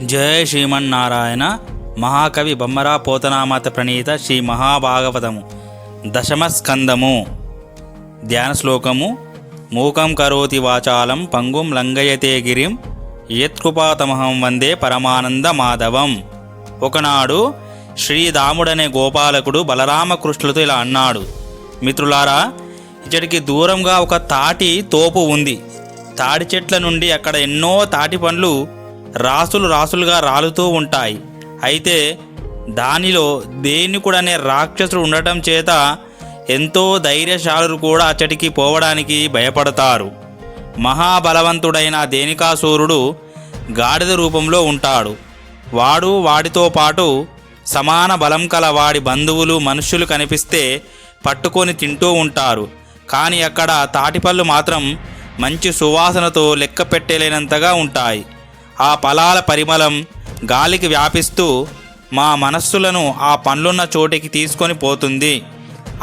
జయ శ్రీమన్నారాయణ. మహాకవి బొమ్మరా పోతనామాత ప్రణీత శ్రీ మహాభాగవతము దశమ స్కందము. ధ్యాన శ్లోకము. మూకం కరోతి వాచాలం పంగుం లంఘయతే గిరిం యత్కృపాతమహం వందే పరమానంద మాధవం. ఒకనాడు శ్రీరాముడనే గోపాలకుడు బలరామకృష్ణులతో ఇలా అన్నాడు: మిత్రులారా, ఇచ్చటికి దూరంగా ఒక తాటి తోపు ఉంది. తాటి చెట్ల నుండి అక్కడ ఎన్నో తాటి పండ్లు రాసులు రాసులుగా రాలుతూ ఉంటాయి. అయితే దానిలో దేనికుడనే రాక్షసుడు ఉండటం చేత ఎంతో ధైర్యశాలురు కూడా అచ్చటికి పోవడానికి భయపడతారు. మహాబలవంతుడైన దేనికాసూరుడు గాడిద రూపంలో ఉంటాడు. వాడితో పాటు సమాన బలం కల వాడి బంధువులు మనుష్యులు కనిపిస్తే పట్టుకొని తింటూ ఉంటారు. కానీ అక్కడ తాటిపళ్ళు మాత్రం మంచి సువాసనతో లెక్క పెట్టలేనంతగా ఉంటాయి. ఆ ఫలాల పరిమళం గాలికి వ్యాపిస్తూ మా మనస్సులను ఆ పండ్లున్న చోటికి తీసుకొని పోతుంది.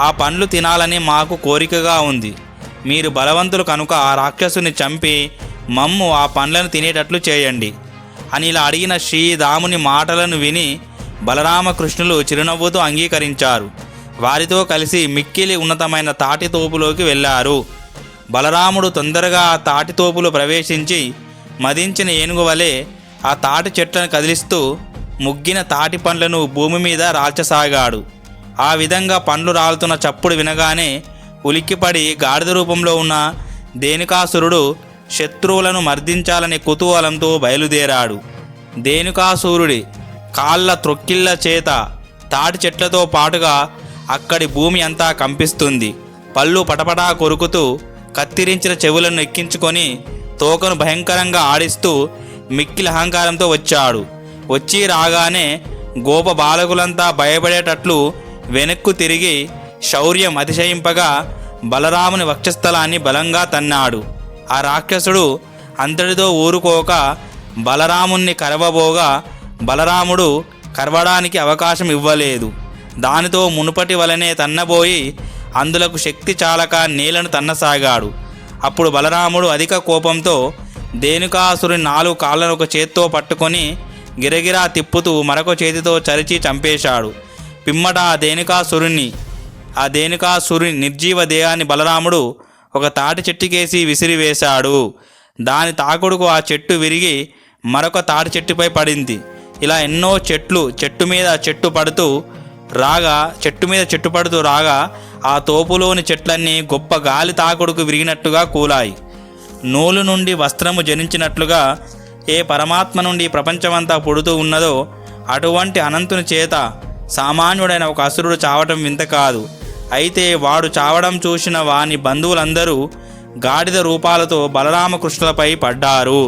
ఆ పండ్లు తినాలని మాకు కోరికగా ఉంది. మీరు బలవంతులు కనుక ఆ రాక్షసుని చంపి మమ్ము ఆ పండ్లను తినేటట్లు చేయండి అని ఇలా అడిగిన శ్రీరాముని మాటలను విని బలరామకృష్ణులు చిరునవ్వుతో అంగీకరించారు. వారితో కలిసి మిక్కిలి ఉన్నతమైన తాటి తోపులోకి వెళ్ళారు. బలరాముడు తొందరగా ఆ తాటి తోపులో ప్రవేశించి మదించిన ఏనుగు వలె ఆ తాటి చెట్లను కదిలిస్తూ ముగ్గిన తాటి పండ్లను భూమి మీద రాల్చసాగాడు. ఆ విధంగా పండ్లు రాలుతున్న చప్పుడు వినగానే ఉలిక్కిపడి గాడిద రూపంలో ఉన్న దేనికాసురుడు శత్రువులను మర్దించాలనే కుతూహలంతో బయలుదేరాడు. దేనికాసురుడి కాళ్ళ త్రొక్కిళ్ళ చేత తాటి చెట్లతో పాటుగా అక్కడి భూమి అంతా కంపిస్తుంది. పళ్ళు పటపటా కొరుకుతూ కత్తిరించిన చెవులను ఎక్కించుకొని తోకను భయంకరంగా ఆడిస్తూ మిక్కిలి అహంకారంతో వచ్చాడు. వచ్చి రాగానే గోప బాలకులంతా భయపడేటట్లు వెనక్కు తిరిగి శౌర్యం అతిశయింపగా బలరాముని వక్షస్థలాన్ని బలంగా తన్నాడు. ఆ రాక్షసుడు అంతటితో ఊరుకోక బలరాముణ్ణి కరవబోగా బలరాముడు కరవడానికి అవకాశం ఇవ్వలేదు. దానితో మునుపటి వలనే తన్నబోయి అందులకు శక్తి చాలక నేలను తన్నసాగాడు. అప్పుడు బలరాముడు అధిక కోపంతో దేనికాసురుని 4 కాళ్ళను ఒక చేత్తో పట్టుకొని గిరగిరా తిప్పుతూ మరొక చేతితో చరిచి చంపేశాడు. పిమ్మట ఆ దేనికాసురుని నిర్జీవ దేహాన్ని బలరాముడు ఒక తాటి చెట్టుకేసి విసిరివేశాడు. దాని తాకుడుకు ఆ చెట్టు విరిగి మరొక తాటి చెట్టుపై పడింది. ఇలా ఎన్నో చెట్టు మీద చెట్టు పడుతూ రాగా ఆ తోపులోని చెట్లన్నీ గొప్ప గాలి తాకుడుకు విరిగినట్టుగా కూలాయి. నూలు నుండి వస్త్రము జనించినట్లుగా ఏ పరమాత్మ నుండి ప్రపంచమంతా పుడుతూ ఉన్నదో అటువంటి అనంతుని చేత సామాన్యుడైన ఒక అసురుడు చావటం వింత కాదు. అయితే వాడు చావడం చూసిన వాని బంధువులందరూ గాడిద రూపాలతో బలరామకృష్ణులపై పడ్డారు.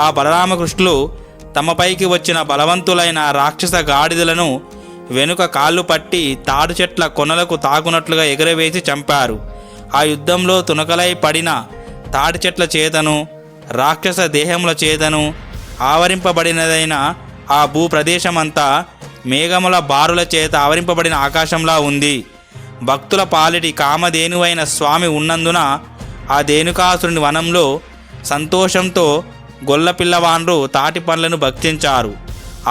ఆ బలరామకృష్ణులు తమపైకి వచ్చిన బలవంతులైన రాక్షస గాడిదలను వెనుక కాళ్ళు పట్టి తాడు చెట్ల కొనలకు తాకునట్లుగా ఎగరవేసి చంపారు. ఆ యుద్ధంలో తునకలై పడిన తాటి చెట్ల చేతను రాక్షస దేహముల చేతను ఆవరింపబడినదైన ఆ భూప్రదేశమంతా మేఘముల బారుల చేత ఆవరింపబడిన ఆకాశంలా ఉంది. భక్తుల పాలిటి కామధేనువైన స్వామి ఉన్నందున ఆ దేనుకాసురుని వనంలో సంతోషంతో గొల్లపిల్లవాండ్రు తాటి పండ్లను భక్షించారు.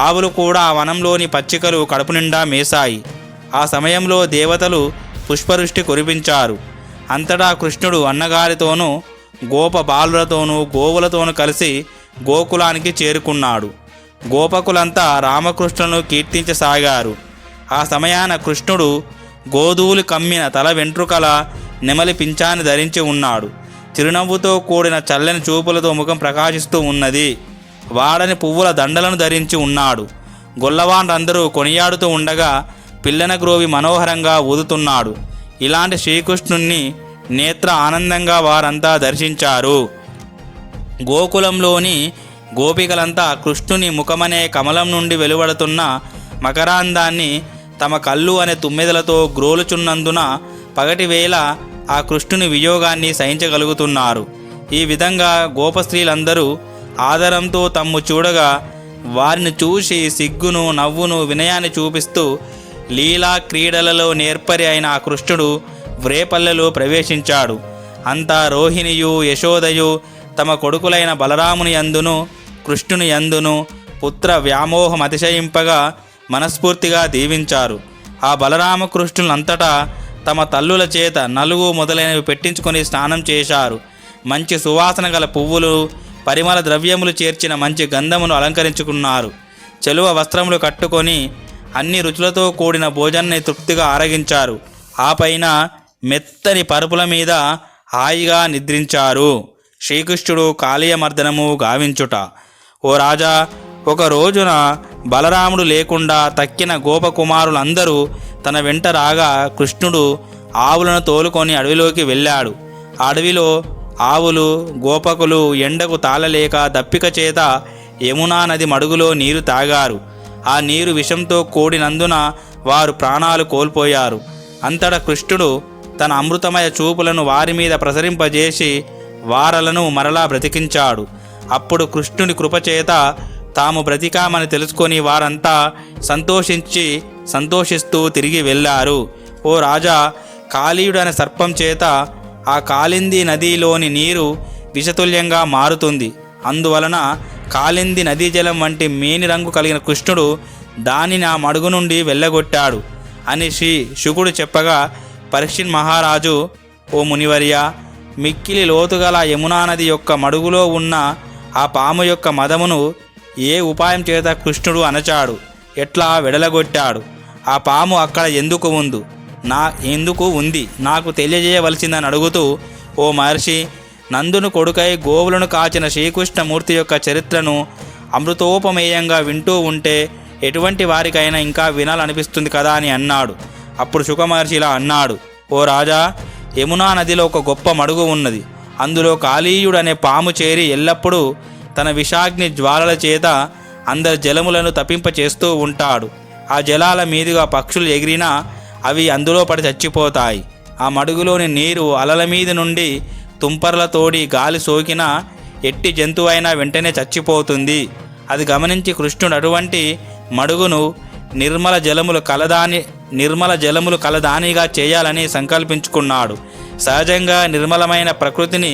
ఆవులు కూడా ఆ వనంలోని పచ్చికలు కడుపు నిండా మేశాయి. ఆ సమయంలో దేవతలు పుష్పవృష్టి కురిపించారు. అంతటా కృష్ణుడు అన్నగారితోనూ గోప బాలులతోనూ గోవులతోనూ కలిసి గోకులానికి చేరుకున్నాడు. గోపకులంతా రామకృష్ణులను కీర్తించసాగారు. ఆ సమయాన కృష్ణుడు గోధూలు కమ్మిన తల వెంట్రుకల నెమలి పింఛాన్ని ధరించి ఉన్నాడు. చిరునవ్వుతో కూడిన చల్లని చూపులతో ముఖం ప్రకాశిస్తూ ఉన్నది. వాడని పువ్వుల దండలను ధరించి ఉన్నాడు. గొల్లవాండ్రందరూ కొనియాడుతూ ఉండగా పిల్లన గ్రోవి మనోహరంగా ఊదుతున్నాడు. ఇలాంటి శ్రీకృష్ణుణ్ణి నేత్ర ఆనందంగా వారంతా దర్శించారు. గోకులంలోని గోపికలంతా కృష్ణుని ముఖమనే కమలం నుండి వెలువడుతున్న మకరాందాన్ని తమ కళ్ళు అనే తుమ్మెదలతో గ్రోలుచున్నందున పగటివేళ ఆ కృష్ణుని వియోగాన్ని సహించగలుగుతున్నారు. ఈ విధంగా గోపస్త్రీలందరూ ఆదరంతో తమ్ము చూడగా వారిని చూసి సిగ్గును నవ్వును వినయాన్ని చూపిస్తూ లీలా క్రీడలలో నేర్పరి అయిన ఆ కృష్ణుడు వ్రేపల్లెలో ప్రవేశించాడు. అంతా రోహిణియు యశోదయు తమ కొడుకులైన బలరాముని యందును కృష్ణుని యందును పుత్ర వ్యామోహం అతిశయింపగా మనస్ఫూర్తిగా దీవించారు. ఆ బలరామకృష్ణులంతటా తమ తల్లుల చేత నలుగు మొదలైనవి పెట్టించుకొని స్నానం చేశారు. మంచి సువాసన గల పువ్వులు, పరిమళ ద్రవ్యములు చేర్చిన మంచి గంధమును అలంకరించుకున్నారు. చెలువ వస్త్రములు కట్టుకొని అన్ని రుచులతో కూడిన భోజనాన్ని తృప్తిగా ఆరగించారు. ఆ పైన మెత్తని పరుపుల మీద హాయిగా నిద్రించారు. శ్రీకృష్ణుడు కాళీయమర్దనము గావించుట. ఓ రాజా, ఒక రోజున బలరాముడు లేకుండా తక్కిన గోపకుమారులందరూ తన వెంట రాగా కృష్ణుడు ఆవులను తోలుకొని అడవిలోకి వెళ్ళాడు. ఆ అడవిలో ఆవులు, గోపకులు ఎండకు తాళలేక దప్పిక చేత యమునా నది మడుగులో నీరు తాగారు. ఆ నీరు విషంతో కూడినందున వారు ప్రాణాలు కోల్పోయారు. అంతటా కృష్ణుడు తన అమృతమయ చూపులను వారి మీద ప్రసరింపజేసి వారలను మరలా బ్రతికించాడు. అప్పుడు కృష్ణుని కృపచేత తాము బ్రతికామని తెలుసుకొని వారంతా సంతోషిస్తూ తిరిగి వెళ్ళారు. ఓ రాజా, కాళీయుడనే సర్పం చేత ఆ కాళింది నదిలోని నీరు విషతుల్యంగా మారుతుంది. అందువలన కాళింది నదీ జలం వంటి మేని రంగు కలిగిన కృష్ణుడు దానిని ఆ మడుగు నుండి వెళ్ళగొట్టాడు అని శుకుడు చెప్పగా, పరీక్షిత్ మహారాజు, ఓ మునివర్య, మిక్కిలి లోతుగల యమునా నది యొక్క మడుగులో ఉన్న ఆ పాము యొక్క మదమును ఏ ఉపాయం చేత కృష్ణుడు అణచాడు, ఎట్లా వెడలగొట్టాడు? ఆ పాము అక్కడ ఎందుకు ఉంది నాకు తెలియజేయవలసిందని అడుగుతూ, ఓ మహర్షి, నందును కొడుకై గోవులను కాచిన శ్రీకృష్ణమూర్తి యొక్క చరిత్రను అమృతోపమేయంగా వింటూ ఉంటే ఎటువంటి వారికైనా ఇంకా వినాలనిపిస్తుంది కదా అని అన్నాడు. అప్పుడు శుకమహర్షి ఇలా అన్నాడు, ఓ రాజా, యమునా నదిలో ఒక గొప్ప మడుగు ఉన్నది. అందులో కాళీయుడు అనే పాము చేరి ఎల్లప్పుడూ తన విషాగ్ని జ్వాలల చేత అందరి జలములను తప్పింపచేస్తూ ఉంటాడు. ఆ జలాల మీదుగా పక్షులు ఎగిరినా అవి అందులో పడి చచ్చిపోతాయి. ఆ మడుగులోని నీరు అలల మీద నుండి తుంపర్లతోడి గాలి సోకినా ఎట్టి జంతువైనా వెంటనే చచ్చిపోతుంది. అది గమనించి కృష్ణుడు అటువంటి మడుగును నిర్మల జలములు కలదానిగా చేయాలని సంకల్పించుకున్నాడు. సహజంగా నిర్మలమైన ప్రకృతిని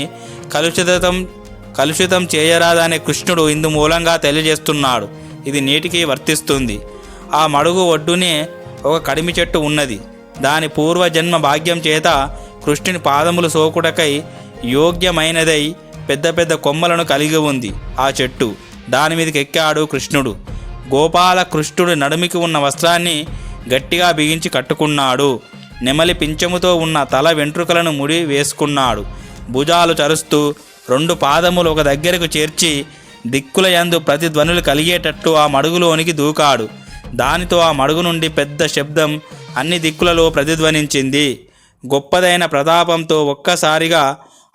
కలుషితం చేయరాదనే కృష్ణుడు ఇందు మూలంగా తెలియజేస్తున్నాడు. ఇది నేటికి వర్తిస్తుంది. ఆ మడుగు ఒడ్డునే ఒక కడిమి చెట్టు ఉన్నది. దాని పూర్వజన్మ భాగ్యం చేత కృష్ణుని పాదములు సోకుటకై యోగ్యమైనదై పెద్ద పెద్ద కొమ్మలను కలిగి ఉంది. ఆ చెట్టు దాని మీదకి ఎక్కాడు కృష్ణుడు. గోపాల కృష్ణుడు నడుమికి ఉన్న వస్త్రాన్ని గట్టిగా బిగించి కట్టుకున్నాడు. నెమలి పింఛముతో ఉన్న తల వెంట్రుకలను ముడి వేసుకున్నాడు. భుజాలు చరుస్తూ 2 పాదములు ఒక దగ్గరకు చేర్చి దిక్కుల యందు ప్రతిధ్వనులు కలిగేటట్లు ఆ మడుగులోనికి దూకాడు. దానితో ఆ మడుగు నుండి పెద్ద శబ్దం అన్ని దిక్కులలో ప్రతిధ్వనించింది. గొప్పదైన ప్రతాపంతో ఒక్కసారిగా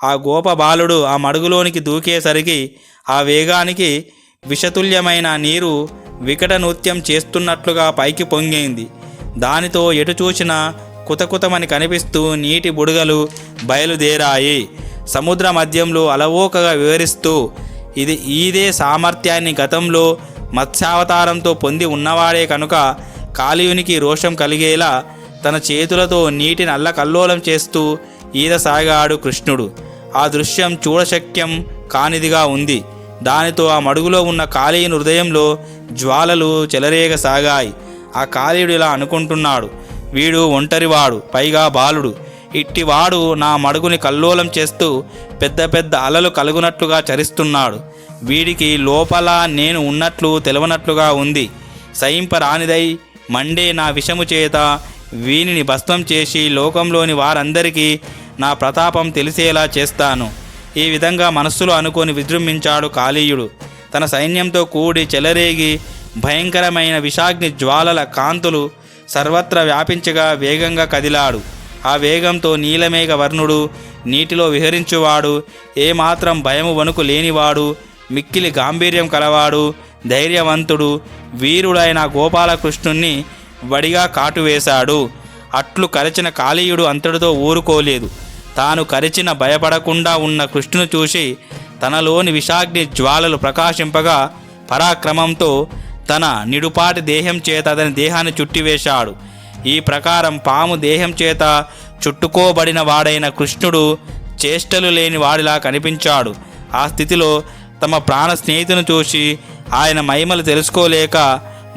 ఆ గోపబాలుడు ఆ మడుగులోనికి దూకేసరికి ఆ వేగానికి విషతుల్యమైన నీరు వికట నృత్యం చేస్తున్నట్లుగా పైకి పొంగింది. దానితో ఎటు చూసినా కుతకుతమని కనిపిస్తూ నీటి బుడగలు బయలుదేరాయి. సముద్ర మధ్యంలో అలవోకగా వివరిస్తూ ఇదే సామర్థ్యాన్ని గతంలో మత్స్యావతారంతో పొంది ఉన్నవాడే కనుక కాళీయునికి రోషం కలిగేలా తన చేతులతో నీటిని అల్లకల్లోలం చేస్తూ ఈదసాగాడు కృష్ణుడు. ఆ దృశ్యం చూడశక్యం కానిదిగా ఉంది. దానితో ఆ మడుగులో ఉన్న కాళీయుని హృదయంలో జ్వాలలు చెలరేగసాగాయి. ఆ కాళీయుడు ఇలా అనుకుంటున్నాడు, వీడు ఒంటరివాడు, పైగా బాలుడు. ఇట్టివాడు నా మడుగుని కల్లోలం చేస్తూ పెద్ద పెద్ద అలలు కలుగునట్లుగా చరిస్తున్నాడు. వీడికి లోపల నేను ఉన్నట్లు తెలవనట్లుగా ఉంది. సహింపరానిదై మండే నా విషము చేత వీనిని భస్మం చేసి లోకంలోని వారందరికీ నా ప్రతాపం తెలిసేలా చేస్తాను. ఈ విధంగా మనస్సులో అనుకొని విజృంభించాడు కాళీయుడు. తన సైన్యంతో కూడి చెలరేగి భయంకరమైన విషాగ్ని జ్వాలల కాంతులు సర్వత్రా వ్యాపించగా వేగంగా కదిలాడు. ఆ వేగంతో నీలమేఘ వర్ణుడు, నీటిలో విహరించువాడు, ఏమాత్రం భయము వణుకు లేనివాడు, మిక్కిలి గాంభీర్యం కలవాడు, ధైర్యవంతుడు, వీరుడైన గోపాలకృష్ణుణ్ణి వడిగా కాటువేశాడు. అట్లు కరచిన కాళీయుడు అంతటితో ఊరుకోలేదు. తాను కరిచిన భయపడకుండా ఉన్న కృష్ణుని చూసి తనలోని విషాగ్ని జ్వాలలు ప్రకాశింపగా పరాక్రమంతో తన నిడుపాటి దేహం చేత అతని దేహాన్ని చుట్టివేశాడు. ఈ ప్రకారం పాము దేహం చేత చుట్టుకోబడిన వాడైన కృష్ణుడు చేష్టలు లేని వాడిలా కనిపించాడు. ఆ స్థితిలో తమ ప్రాణ స్నేహితుని చూసి ఆయన మహిమలు తెలుసుకోలేక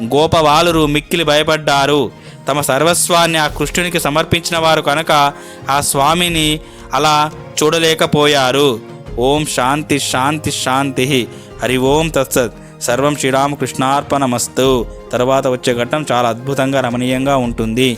గోపబాలురు మిక్కిలి భయపడ్డారు. తమ సర్వస్వాన్ని ఆ కృష్ణునికి సమర్పించిన వారు కనుక ఆ స్వామిని అలా చూడలేకపోయారు. ఓం శాంతి శాంతి శాంతి. హరి ఓం తత్సత్. సర్వం శ్రీరామకృష్ణార్పణమస్తు. తర్వాత వచ్చే ఘట్టం చాలా అద్భుతంగా రమణీయంగా ఉంటుంది.